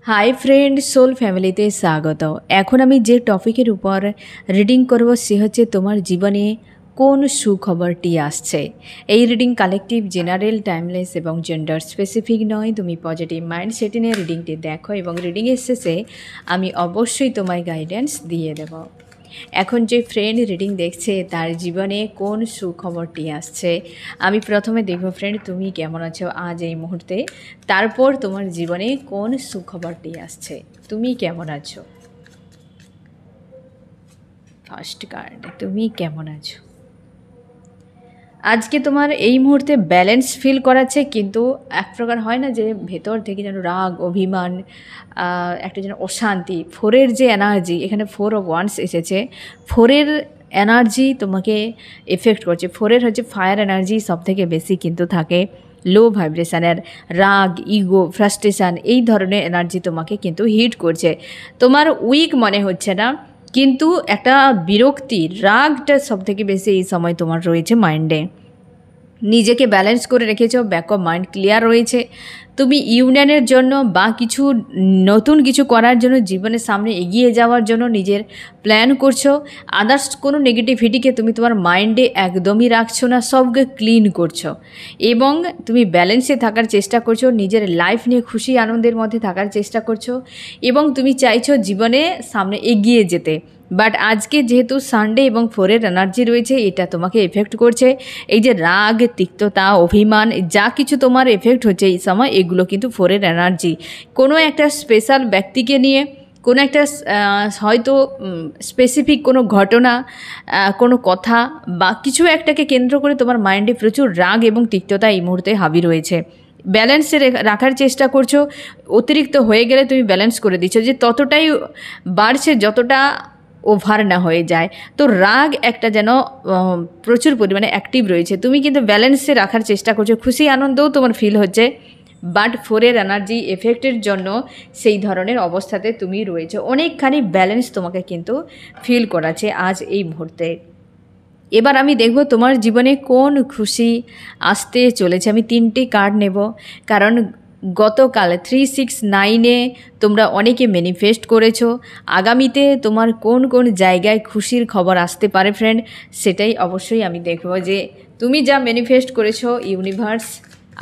Hi friend, soul ফ্যামিলিতে স্বাগত। এখন আমি যে টপিকের উপর রিডিং করব সে হচ্ছে তোমার জীবনে কোন সুখবরটি আসছে। এই রিডিং কালেকটিভ, জেনারেল, টাইমলেস এবং জেন্ডার স্পেসিফিক নয়। তুমি পজিটিভ মাইন্ড সেটি নিয়ে রিডিংটি দেখো এবং রিডিংয়ের শেষে আমি অবশ্যই তোমায় গাইডেন্স দিয়ে দেব। এখন যে ফ্রেন্ড রিডিং দেখছে তার জীবনে কোন সুখবরটি আসছে, আমি প্রথমে দেখব ফ্রেন্ড তুমি কেমন আছো আজ এই মুহূর্তে, তারপর তোমার জীবনে কোন সুখবরটি আসছে, তুমি কেমন আছো। ফার্স্ট কার্ড, তুমি কেমন আছো। আজকে তোমার এই মুহূর্তে ব্যালেন্স ফিল করাচ্ছে, কিন্তু এক প্রকার হয় না যে ভেতর থেকে যেন রাগ, অভিমান, একটা যেন অশান্তি। ফোরের যে এনার্জি, এখানে 4 অফ ওয়ান্স এসেছে, ফোরের এনার্জি তোমাকে এফেক্ট করছে। ফোরের হচ্ছে ফায়ার এনার্জি সব থেকে বেশি কিন্তু থাকে। লো ভাইব্রেশনের রাগ, ইগো, ফ্রাস্ট্রেশন এই ধরনের এনার্জি তোমাকে কিন্তু হিট করছে। তোমার উইক মনে হচ্ছে না, কিন্তু একটা বিরক্তি, রাগটা সবথেকে বেশি এই সময় তোমার রয়েছে মাইন্ডে। নিজেকে ব্যালেন্স করে রেখেছো, ব্যাক অফ মাইন্ড ক্লিয়ার রয়েছে। তুমি ইউনিয়নের জন্য বা কিছু নতুন কিছু করার জন্য, জীবনের সামনে এগিয়ে যাওয়ার জন্য নিজের প্ল্যান করছো। আদার্স কোনো নেগেটিভিটিকে তুমি তোমার মাইন্ডে একদমই রাখছো না, সবকে ক্লিন করছো এবং তুমি ব্যালেন্সে থাকার চেষ্টা করছো, নিজের লাইফ নিয়ে খুশি আনন্দের মধ্যে থাকার চেষ্টা করছো এবং তুমি চাইছো জীবনে সামনে এগিয়ে যেতে। বাট আজকে যেহেতু সানডে এবং ফোরের এনার্জি রয়েছে, এটা তোমাকে এফেক্ট করছে। এই যে রাগ, তিক্ততা, অভিমান যা কিছু তোমার এফেক্ট হচ্ছে এই সময়, এগুলো কিন্তু ফোরের এনার্জি। কোনো একটা স্পেশাল ব্যক্তিকে নিয়ে, কোনো একটা হয়তো স্পেসিফিক কোনো ঘটনা, কোনো কথা বা কিছু একটাকে কেন্দ্র করে তোমার মাইন্ডে প্রচুর রাগ এবং তিক্ততা এই মুহূর্তে হাবি রয়েছে। ব্যালেন্সে রাখার চেষ্টা করছো, অতিরিক্ত হয়ে গেলে তুমি ব্যালেন্স করে দিচ্ছ যে ততটাই বাড়ছে যতটা ওভার না হয়ে যায়। তো রাগ একটা যেন প্রচুর পরিমাণে অ্যাক্টিভ রয়েছে, তুমি কিন্তু ব্যালেন্সে রাখার চেষ্টা করছো, খুশি আনন্দও তোমার ফিল হচ্ছে। বাট ফোরের এনার্জি এফেক্টের জন্য সেই ধরনের অবস্থাতে তুমি রয়েছে, অনেকখানি ব্যালেন্স তোমাকে কিন্তু ফিল করাচ্ছে আজ এই মুহূর্তে। এবার আমি দেখব তোমার জীবনে কোন খুশি আসতে চলেছে। আমি 3টি কার্ড নেব, কারণ গতকাল 369-এ তোমরা অনেকে ম্যানিফেস্ট করেছো। আগামীতে তোমার কোন কোন জায়গায় খুশির খবর আসতে পারে ফ্রেন্ড, সেটাই অবশ্যই আমি দেখব যে তুমি যা ম্যানিফেস্ট করেছো ইউনিভার্স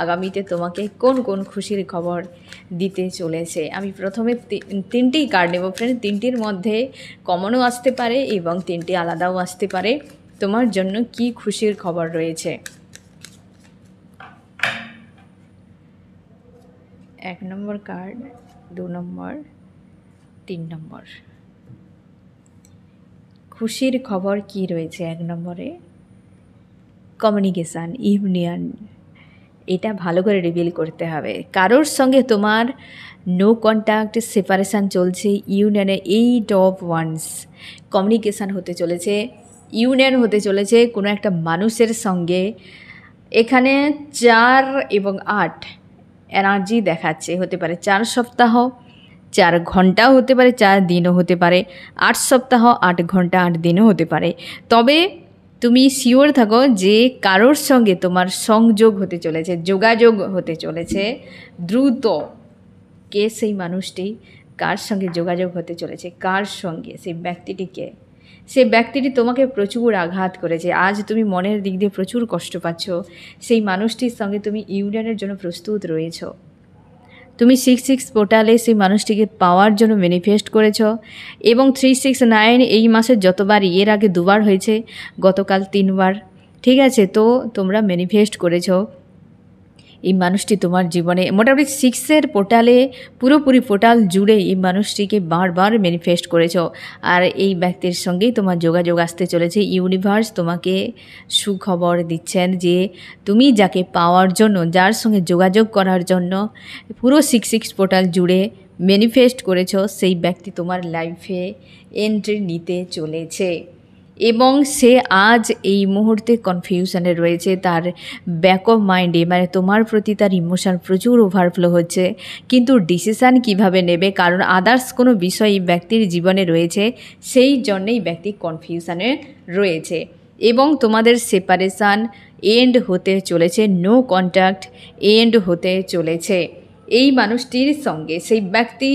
আগামীতে তোমাকে কোন কোন খুশির খবর দিতে চলেছে। আমি প্রথমে 3টি কার্ড নেব ফ্রেন্ড, 3টির মধ্যে কমনও আসতে পারে এবং 3টি আলাদাও আসতে পারে। তোমার জন্য কি খুশির খবর রয়েছে। 1 নম্বর কার্ড, 2 নম্বর, 3 নম্বর। খুশির খবর কি রয়েছে 1 নম্বরে। কমিউনিকেশান, ইউনিয়ন, এটা ভালো করে রিভিল করতে হবে। কারোর সঙ্গে তোমার নো কন্ট্যাক্ট, সেপারেশান চলছে। ইউনিয়নে 8 অফ ওয়ান্স, কমিউনিকেশান হতে চলেছে, ইউনিয়ন হতে চলেছে কোনো একটা মানুষের সঙ্গে। এখানে 4 এবং 8 এনার্জি দেখাচ্ছে, হতে পারে 4 সপ্তাহ, 4 ঘন্টাও হতে পারে, 4 দিনও হতে পারে, 8 সপ্তাহ, 8 ঘন্টা, 8 দিনও হতে পারে। তবে তুমি শিওর থাকো যে কারোর সঙ্গে তোমার সংযোগ হতে চলেছে, যোগাযোগ হতে চলেছে দ্রুত। কে সেই মানুষটি, কার সঙ্গে যোগাযোগ হতে চলেছে, কার সঙ্গে, সেই ব্যক্তিটিকে। সেই ব্যক্তিটি তোমাকে প্রচুর আঘাত করেছে, আজ তুমি মনের দিক দিয়ে প্রচুর কষ্ট পাচ্ছ। সেই মানুষটির সঙ্গে তুমি ইউনিয়নের জন্য প্রস্তুত রয়েছ। তুমি 66 পোর্টালে সেই মানুষটিকে পাওয়ার জন্য ম্যানিফেস্ট করেছ এবং 369 এই মাসের যতবার, এর আগে 2বার হয়েছে, গতকাল 3বার, ঠিক আছে। তো তোমরা ম্যানিফেস্ট করেছ এই মানুষটি তোমার জীবনে, মোটামুটি 6-এর পোর্টালে, পুরোপুরি পোর্টাল জুড়ে এই মানুষটিকে বারবার ম্যানিফেস্ট করেছ। আর এই ব্যক্তির সঙ্গেই তোমার যোগাযোগ আসতে চলেছে। ইউনিভার্স তোমাকে সুখবর দিচ্ছেন যে তুমি যাকে পাওয়ার জন্য, যার সঙ্গে যোগাযোগ করার জন্য পুরো 66 পোর্টাল জুড়ে ম্যানিফেস্ট করেছ, সেই ব্যক্তি তোমার লাইফে এন্ট্রি নিতে চলেছে এবং সে আজ এই মুহূর্তে কনফিউশনে রয়েছে। তার ব্যাক অফ মাইন্ডে, মানে তোমার প্রতি তার ইমোশন প্রচুর ওভারফ্লো হচ্ছে, কিন্তু ডিসিশান কিভাবে নেবে, কারণ আদার্স কোনো বিষয় এই ব্যক্তির জীবনে রয়েছে, সেই জন্যেই ব্যক্তি কনফিউশনে রয়েছে। এবং তোমাদের সেপারেশান এন্ড হতে চলেছে, নো কন্ট্যাক্ট এন্ড হতে চলেছে এই মানুষটির সঙ্গে সেই ব্যক্তি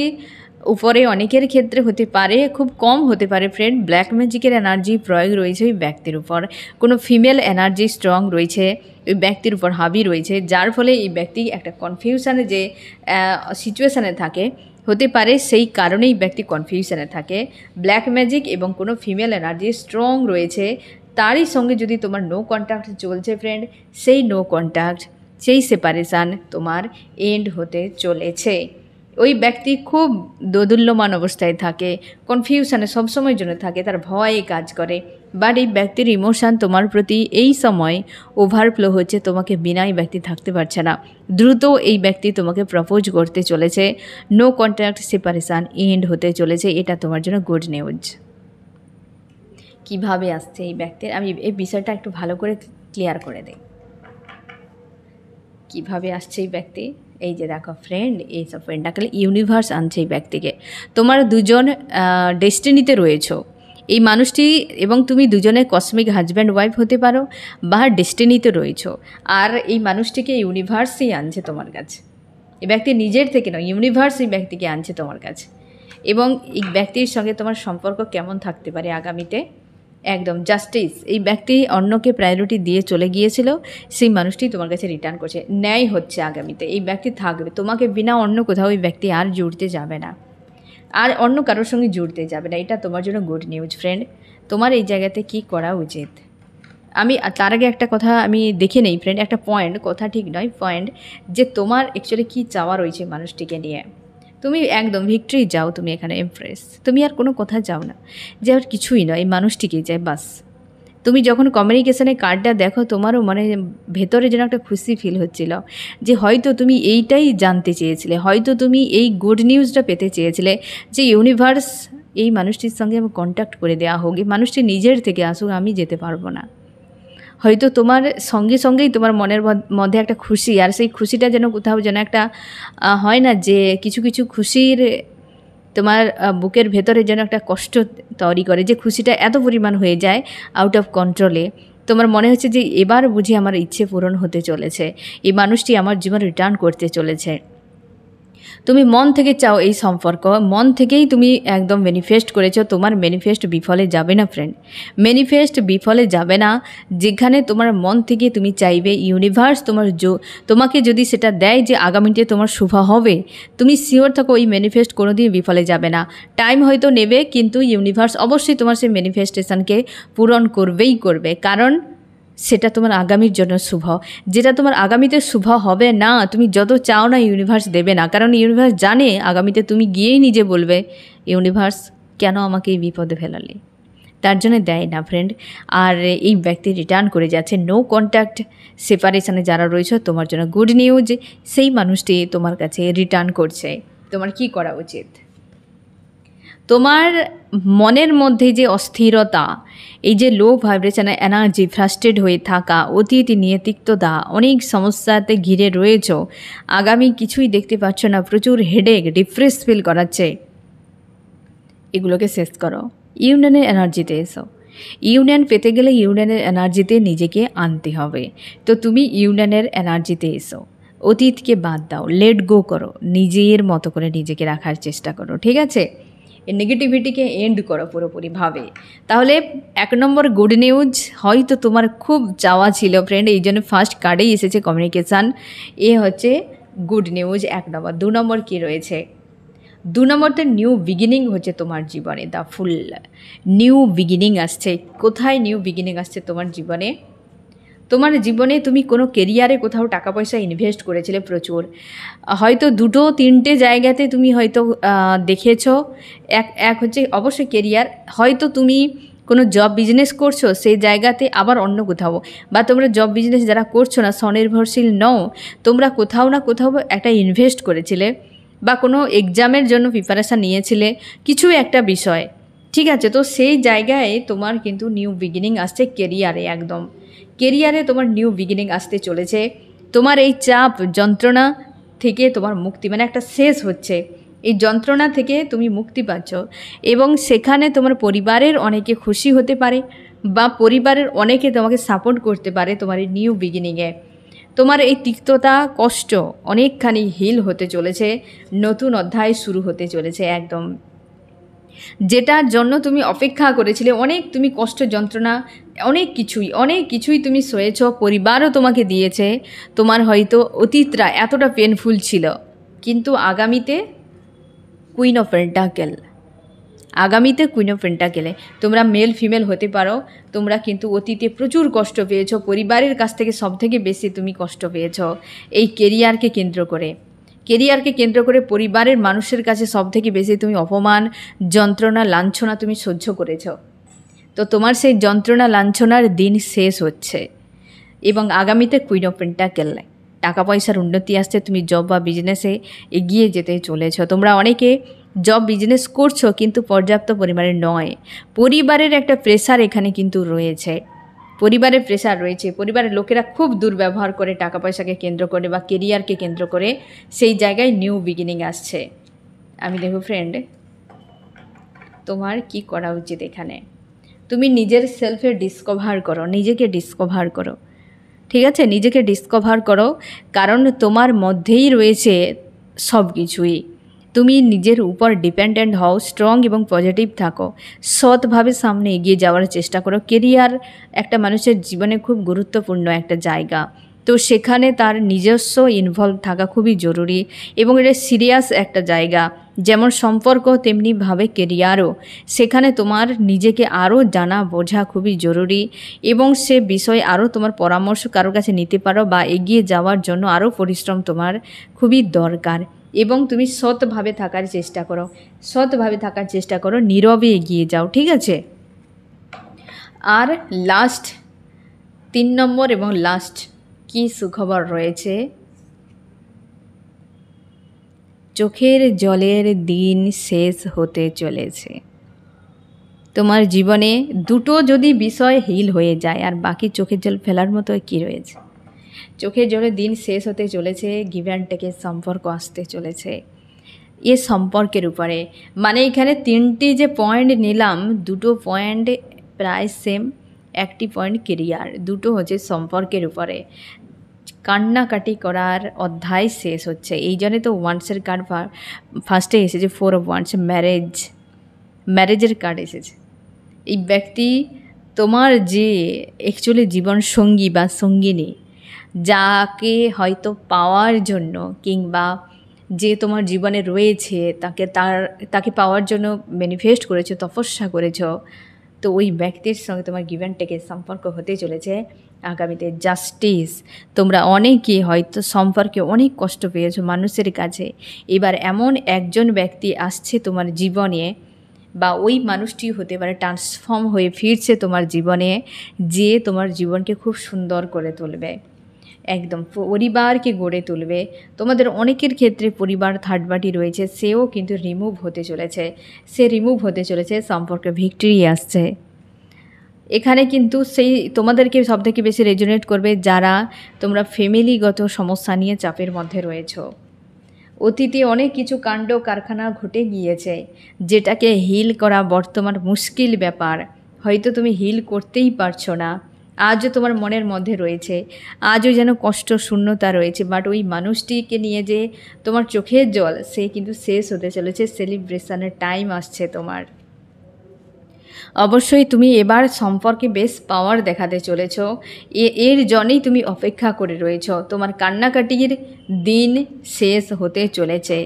উপরে অনেকের ক্ষেত্রে হতে পারে, খুব কম হতে পারে ফ্রেন্ড, ব্ল্যাক ম্যাজিকের এনার্জি প্রয়োগ রয়েছে ওই ব্যক্তির উপর। কোনো ফিমেল এনার্জি স্ট্রং রয়েছে ওই ব্যক্তির উপর, হাবি রয়েছে, যার ফলে এই ব্যক্তি একটা কনফিউশনে যে সিচুয়েশানে থাকে, হতে পারে সেই কারণেই ব্যক্তি কনফিউশনে থাকে। ব্ল্যাক ম্যাজিক এবং কোনো ফিমেল এনার্জি স্ট্রং রয়েছে, তারই সঙ্গে যদি তোমার নো কন্ট্যাক্ট চলছে ফ্রেন্ড, সেই নো কন্ট্যাক্ট, সেই সেপারেশান তোমার এন্ড হতে চলেছে। ওই ব্যক্তি খুব দোদুল্যমান অবস্থায় থাকে, কনফিউশনে সবসময়ের জন্য থাকে, তার ভয়ে কাজ করে। বাট এই ব্যক্তির ইমোশান তোমার প্রতি এই সময় ওভারফ্লো হচ্ছে, তোমাকে বিনা এই ব্যক্তি থাকতে পারছে না। দ্রুত এই ব্যক্তি তোমাকে প্রপোজ করতে চলেছে, নো কন্ট্যাক্ট সেপারেশান এন্ড হতে চলেছে। এটা তোমার জন্য গুড নিউজ। কিভাবে আসছে এই ব্যক্তির, আমি এই বিষয়টা একটু ভালো করে ক্লিয়ার করে দিই। কিভাবে আসছে এই ব্যক্তি, এই যে দেখো ফ্রেন্ড, এই সব ফ্রেন্ডাকে ইউনিভার্স আনছে এই ব্যক্তিকে। তোমার দুজন ডেস্টিনিতে রয়েছো, এই মানুষটি এবং তুমি দুজনে কসমিক হাজব্যান্ড ওয়াইফ হতে পারো বা ডেস্টিনিতে রয়েছো। আর এই মানুষটিকে ইউনিভার্সই আনছে তোমার কাছে। এই ব্যক্তি নিজের থেকে নয়, ইউনিভার্স এই ব্যক্তিকে আনছে তোমার কাছে। এবং এই ব্যক্তির সঙ্গে তোমার সম্পর্ক কেমন থাকতে পারে আগামীতে, একদম জাস্টিস। এই ব্যক্তি অন্যকে প্রায়োরিটি দিয়ে চলে গিয়েছিল, সেই মানুষটি তোমার কাছে রিটার্ন করছে, ন্যায় হচ্ছে আগামীতে। এই ব্যক্তি থাকবে তোমাকে বিনা অন্য কোথাও, এই ব্যক্তি আর জুড়তে যাবে না, আর অন্য কারোর সঙ্গে জুড়তে যাবে না। এটা তোমার জন্য গুড নিউজ ফ্রেন্ড। তোমার এই জায়গাতে কি করা উচিত, আমি তার আগে একটা কথা আমি দেখে নেই ফ্রেন্ড, একটা পয়েন্ট, কথা ঠিক নয়, পয়েন্ট, যে তোমার অ্যাকচুয়ালি কী চাওয়া রয়েছে মানুষটিকে নিয়ে। তুমি একদম ভিক্টরি যাও, তুমি এখানে এমপ্রেস, তুমি আর কোনো কথা যাও না, যে আর কিছুই নয়, এই মানুষটিকেই চাই বাস। তুমি যখন কমিউনিকেশনের কার্ডটা দেখো, তোমারও মানে ভেতরে যেন একটা খুশি ফিল হচ্ছিল, যে হয়তো তুমি এইটাই জানতে চেয়েছিলে, হয়তো তুমি এই গুড নিউজটা পেতে চেয়েছিলে, যে ইউনিভার্স এই মানুষটির সঙ্গে আমি কন্ট্যাক্ট করে দেওয়া হোক, এই মানুষটি নিজের থেকে আসুক, আমি যেতে পারবো না। হয়তো তোমার সঙ্গে সঙ্গেই তোমার মনের মধ্যে একটা খুশি, আর সেই খুশিটা যেন কোথাও যেন একটা হয় না যে কিছু কিছু খুশির তোমার বুকের ভেতরে যেন একটা কষ্ট তৈরি করে, যে খুশিটা এত পরিমাণ হয়ে যায় আউট অফ কন্ট্রোলে, তোমার মনে হচ্ছে যে এবার বুঝি আমার ইচ্ছে পূরণ হতে চলেছে, এই মানুষটি আমার জীবন রিটার্ন করতে চলেছে। তুমি মন থেকে চাও এই সম্পর্ক, মন থেকেই তুমি একদম ম্যানিফেস্ট করেছো, তোমার ম্যানিফেস্ট বিফলে যাবে না ফ্রেন্ড, ম্যানিফেস্ট বিফলে যাবে না। যেখানে তোমার মন থেকে তুমি চাইবে, ইউনিভার্স তোমাকে যদি সেটা দেয় যে আগামীতে তোমার শুভ হবে, তুমি শিওর থাকো ওই ম্যানিফেস্ট কোনোদিন বিফলে যাবে না। টাইম হয়তো নেবে, কিন্তু ইউনিভার্স অবশ্যই তোমার সেই ম্যানিফেস্টেশনকে পূরণ করবেই করবে, কারণ সেটা তোমার আগামীর জন্য শুভ। যেটা তোমার আগামীতে শুভ হবে না, তুমি যত চাও না ইউনিভার্স দেবে না, কারণ ইউনিভার্স জানে আগামীতে তুমি গিয়েই নিজে বলবে, ইউনিভার্স কেন আমাকে এই বিপদে ফেলালে, তার জন্য দেয় না ফ্রেন্ড। আর এই ব্যক্তি রিটার্ন করে যাচ্ছে, নো কন্ট্যাক্ট সেপারেশনে যারা রয়েছে, তোমার জন্য গুড নিউজ, সেই মানুষটি তোমার কাছে রিটার্ন করছে। তোমার কি করা উচিত, তোমার মনের মধ্যে যে অস্থিরতা, এই যে লো ভাইব্রেশন এনার্জি, ফ্রাস্ট্রেট হয়ে থাকা, অতীত নিয়ে তিক্ততা, অনেক সমস্যাতে ঘিরে রয়েছ, আগামী কিছুই দেখতে পাচ্ছ না, প্রচুর হেডেক, ডিপ্রেস ফিল করাচ্ছে, এগুলোকে শেষ করো, ইউনিয়নের এনার্জিতে এসো। ইউনিয়ন পেতে গেলে ইউনিয়নের এনার্জিতে নিজেকে আনতে হবে। তো তুমি ইউনিয়নের এনার্জিতে এসো, অতীতকে বাদ দাও, লেট গো করো, নিজের মতো করে নিজেকে রাখার চেষ্টা করো, ঠিক আছে? এই নেগেটিভিটিকে এন্ড করো পুরোপুরিভাবে। তাহলে 1 নম্বর গুড নিউজ, হয়তো তোমার খুব চাওয়া ছিল ফ্রেন্ড, এই জন্য ফার্স্ট কার্ডেই এসেছে কমিউনিকেশান, এ হচ্ছে গুড নিউজ 1 নম্বর। 2 নম্বর কী রয়েছে, 2 নম্বরতে নিউ বিগিনিং হচ্ছে তোমার জীবনে, দ্য ফুল নিউ বিগিনিং আসছে। কোথায় নিউ বিগিনিং আসছে তোমার জীবনে? তোমার জীবনে তুমি কোনো কেরিয়ারে কোথাও টাকা পয়সা ইনভেস্ট করেছিলে প্রচুর, হয়তো 2-3টে জায়গাতে তুমি হয়তো দেখেছো। এক হচ্ছে অবশ্যই কেরিয়ার, হয়তো তুমি কোনো জব বিজনেস করছো, সেই জায়গাতে আবার অন্য কোথাও, বা তোমরা জব বিজনেস যারা করছো না, স্বনির্ভরশীল নও, তোমরা কোথাও না কোথাও একটা ইনভেস্ট করেছিলে, বা কোনো এক্সামের জন্য প্রিপারেশান নিয়েছিলে, কিছু একটা বিষয়, ঠিক আছে? তো সেই জায়গায় তোমার কিন্তু নিউ বিগিনিং আসছে কেরিয়ারে, একদম কেরিয়ারে তোমার নিউ বিগিনিং আসতে চলেছে। তোমার এই চাপ যন্ত্রণা থেকে তোমার মুক্তি, মানে একটা শেষ হচ্ছে, এই যন্ত্রণা থেকে তুমি মুক্তি পাচ্ছ, এবং সেখানে তোমার পরিবারের অনেকে খুশি হতে পারে, বা পরিবারের অনেকে তোমাকে সাপোর্ট করতে পারে তোমার এই নিউ বিগিনিংয়ে। তোমার এই তিক্ততা কষ্ট অনেকখানি হিল হতে চলেছে, নতুন অধ্যায় শুরু হতে চলেছে একদম। যেটার জন্য তুমি অপেক্ষা করেছিলে, অনেক তুমি কষ্ট যন্ত্রণা অনেক কিছুই তুমি সয়েছ, পরিবারও তোমাকে দিয়েছে। তোমার হয়তো অতীতটা এতটা পেনফুল ছিল, কিন্তু আগামীতে কুইন অফ পেন্টাকেল, তোমরা মেল ফিমেল হতে পারো, তোমরা কিন্তু অতীতে প্রচুর কষ্ট পেয়েছো, পরিবারের কাছ থেকে সবথেকে বেশি তুমি কষ্ট পেয়েছো এই কেরিয়ারকে কেন্দ্র করে পরিবারের মানুষের কাছে সবথেকে বেশি তুমি অপমান, যন্ত্রণা, লাঞ্ছনা তুমি সহ্য করেছো। তো তোমার সেই যন্ত্রণা লাঞ্ছনার দিন শেষ হচ্ছে এবং আগামীতে কুইন অফ পেন্টাকেল, টাকা পয়সার উন্নতি আসছে, তুমি জব বা বিজনেসে এগিয়ে যেতে চলেছ। তোমরা অনেকে জব বিজনেস করছো কিন্তু পর্যাপ্ত পরিমাণে নয়, পরিবারের একটা প্রেশার এখানে কিন্তু রয়েছে, পরিবারের লোকেরা খুব দুর্ব্যবহার করে টাকা পয়সাকে কেন্দ্র করে বা কেরিয়ারকে কেন্দ্র করে, সেই জায়গায় নিউ বিগিনিং আসছে। আমি দেখো ফ্রেন্ড, তোমার কি করা উচিত এখানে, তুমি নিজের সেলফে নিজেকে ডিসকভার করো, ঠিক আছে, নিজেকে ডিসকভার করো, কারণ তোমার মধ্যেই রয়েছে সব কিছুই। তুমি নিজের উপর ডিপেন্ডেন্ট হও, স্ট্রং এবং পজিটিভ থাকো, সৎভাবে সামনে এগিয়ে যাওয়ার চেষ্টা করো। কেরিয়ার একটা মানুষের জীবনে খুব গুরুত্বপূর্ণ একটা জায়গা, তো সেখানে তার নিজস্ব ইনভলভ থাকা খুবই জরুরি এবং এটা সিরিয়াস একটা জায়গা। যেমন সম্পর্ক তেমনিভাবে কেরিয়ারও, সেখানে তোমার নিজেকে আরও জানা বোঝা খুবই জরুরি এবং সে বিষয়ে আরও তোমার পরামর্শ কারোর কাছে নিতে পারো বা এগিয়ে যাওয়ার জন্য আরও পরিশ্রম তোমার খুবই দরকার। এবং তুমি সৎভাবে থাকার চেষ্টা করো, নীরবে এগিয়ে যাও, ঠিক আছে। আর লাস্ট 3 নম্বর এবং লাস্ট কি সুখবর রয়েছে, চোখের জলের দিন শেষ হতে চলেছে। তোমার জীবনে দুটো যদি বিষয় হিল হয়ে যায় আর বাকি চোখের জল ফেলার মতো কি রয়েছে। চোখের জলের দিন শেষ হতে চলেছে, গিভ অ্যান্ড টেকের সম্পর্ক আসতে চলেছে এ সম্পর্কের উপরে। মানে এখানে 3টি যে পয়েন্ট নিলাম, দুটো পয়েন্ট প্রায় সেম, একটি পয়েন্ট কেরিয়ার, দুটো হচ্ছে সম্পর্কের উপরে। কান্নাকাটি করার অধ্যায় শেষ হচ্ছে, এই জন্যে তো ওয়ান্সের কার্ড ফার্স্টে এসেছে, 4 অফ ওয়ান্স, ম্যারেজের কার্ড এসেছে। এই ব্যক্তি তোমার যে অ্যাকচুয়ালি জীবন সঙ্গী বা সঙ্গিনী, যাকে হয়তো পাওয়ার জন্য কিংবা যে তোমার জীবনে রয়েছে তাকে পাওয়ার জন্য ম্যানিফেস্ট করেছো, তপস্যা করেছো, তো ওই ব্যক্তির সঙ্গে তোমার গিভ অ্যান্ড টেকের সম্পর্ক হতে চলেছে আগামীতে। জাস্টিস, তোমরা অনেকে হয়তো সম্পর্কে অনেক কষ্ট পেয়েছো মানুষের কাছে, এবার এমন একজন ব্যক্তি আসছে তোমার জীবনে বা ওই মানুষটি হতে পারে ট্রান্সফর্ম হয়ে ফিরছে তোমার জীবনে, যে তোমার জীবনকে খুব সুন্দর করে তুলবে, একদম পরিবারকে গড়ে তুলবে। তোমাদের অনেকের ক্ষেত্রে পরিবার থার্ড পার্টি রয়েছে, সেও কিন্তু রিমুভ হতে চলেছে, সম্পর্কে ভিক্টরি আসছে এখানে। কিন্তু সেই তোমাদেরকে সবথেকে বেশি রেজোনেট করবে যারা তোমরা ফ্যামিলিগত সমস্যা নিয়ে চাপের মধ্যে রয়েছো। অতীতে অনেক কিছু কাণ্ড কারখানা ঘটে গিয়েছে, যেটাকে হিল করা বর্তমান মুশকিল ব্যাপার। হয়তো তুমি হিল করতেই পারছো না, আজও তোমার মনের মধ্যে রয়েছে, আজও যেন কষ্ট শূন্যতা রয়েছে, বাট ওই মানুষটিকে নিয়ে যে তোমার চোখের জল, সে কিন্তু শেষ হতে চলেছে। সেলিব্রেশনের টাইম আসছে তোমার। অবশ্যই তুমি এবার সম্পর্কে বেশ পাওয়ার দেখাতে চলেছ, এর জন্যই তুমি অপেক্ষা করে রয়েছ। তোমার কান্নাকাটির দিন শেষ হতে চলেছে,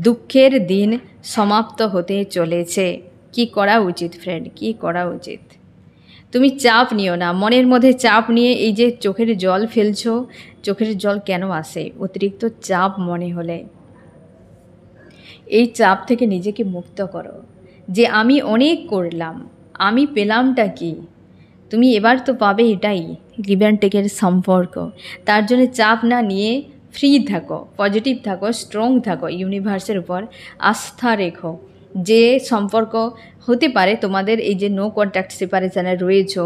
দুঃখের দিন সমাপ্ত হতে চলেছে। কি করা উচিত ফ্রেন্ড, কি করা উচিত? তুমি চাপ নিও না, মনের মধ্যে চাপ নিয়ে এই যে চোখের জল ফেলছো, চোখের জল কেন আসে? অতিরিক্ত চাপ মনে হলে এই চাপ থেকে নিজেকে মুক্ত করো, যে আমি অনেক করলাম, আমি পেলামটা কি? তুমি এবার তো পাবে এটাই, গিভ অ্যান্ড টেকের সম্পর্ক। তার জন্য চাপ না নিয়ে ফ্রি থাকো, পজিটিভ থাকো, স্ট্রং থাকো, ইউনিভার্সের উপর আস্থা রেখো। যে সম্পর্ক হতে পারে তোমাদের এই যে নো কন্ট্যাক্ট সেপারেশনে রয়েছো,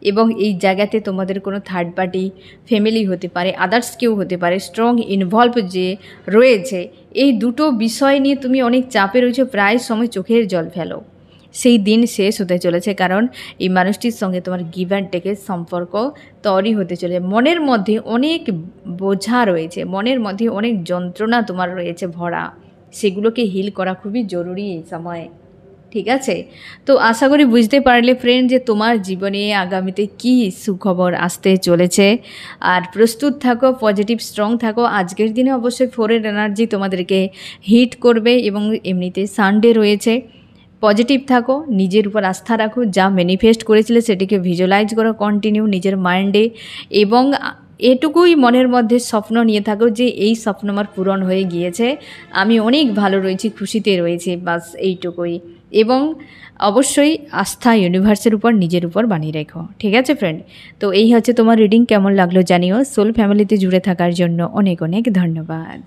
এবং এই জায়গাতে তোমাদের কোনো থার্ড পার্টি ফ্যামিলি হতে পারে, আদার্স কেউ হতে পারে, স্ট্রং ইনভলভ যে রয়েছে, এই দুটো বিষয় নিয়ে তুমি অনেক চাপে রয়েছো, প্রায় সময় চোখের জল ফেলো। সেই দিন শেষ হতে চলেছে, কারণ এই মানুষটির সঙ্গে তোমার গিভ অ্যান্ড টেকের সম্পর্ক তৈরি হতে চলেছে। মনের মধ্যে অনেক বোঝা রয়েছে, মনের মধ্যে অনেক যন্ত্রণা তোমার রয়েছে ভরা, সেগুলোকে হিল করা খুবই জরুরি এই সময়, ঠিক আছে? তো আশা করি বুঝতে পারলে ফ্রেন্ড যে তোমার জীবনে আগামীতে কি সুখবর আসতে চলেছে। আর প্রস্তুত থাকো, পজিটিভ স্ট্রং থাকো। আজকের দিনে অবশ্যই ফোরের এনার্জি তোমাদেরকে হিট করবে, এবং এমনিতে সানডে রয়েছে। পজিটিভ থাকো, নিজের উপর আস্থা রাখো, যা ম্যানিফেস্ট করেছিলে সেটিকে ভিজুয়ালাইজ করো কন্টিনিউ নিজের মাইন্ডে, এবং এটুকুই মনের মধ্যে স্বপ্ন নিয়ে থাকো যে এই স্বপ্ন আমার পূরণ হয়ে গিয়েছে, আমি অনেক ভালো রয়েছি, খুশিতে রয়েছি, বাস এইটুকুই। এবং অবশ্যই আস্থা ইউনিভার্সের উপর, নিজের উপর বানিয়ে রেখো, ঠিক আছে ফ্রেন্ড? তো এই হচ্ছে তোমার রিডিং। কেমন লাগলো জানিও। সোল ফ্যামিলিতে জুড়ে থাকার জন্য অনেক অনেক ধন্যবাদ।